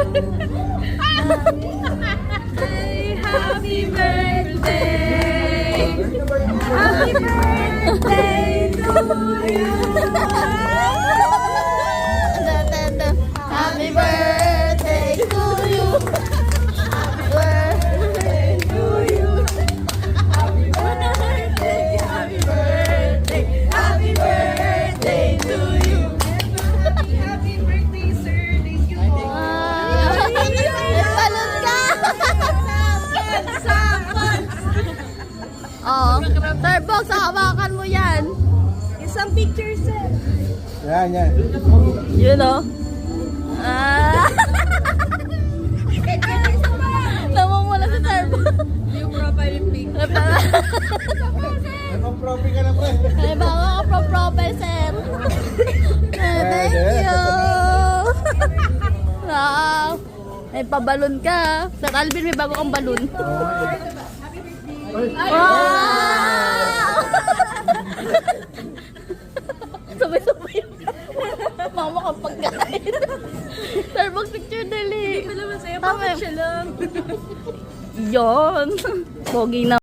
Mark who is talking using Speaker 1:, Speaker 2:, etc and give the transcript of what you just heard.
Speaker 1: Happy birthday! Happy birthday to you!
Speaker 2: Happy birthday to you. Happy birthday to you.
Speaker 1: Happy birthday! Happy birthday! Happy birthday to you! Happy birthday, sir! Thank you po!
Speaker 2: Balon ka. Oh, Starbucks, hawakan mo yan.
Speaker 1: Isang picture, sir!
Speaker 3: Yan, yan.
Speaker 2: Yun o. Namumula si Starbucks.
Speaker 1: Yung profile pic.
Speaker 3: Nag-profi ka na, pre.
Speaker 2: Ay, baka ka pro-profile, sir. Thank you. Wow. May pabalon ka. Sir Alvin, may bago kang balon. Wow! Sabay-sabay. Mama kang pagkain. Starbucks picture dali.
Speaker 1: Hindi pala masaya.
Speaker 2: Tama.
Speaker 1: Bakit siya lang?
Speaker 2: Yon. Pogi na.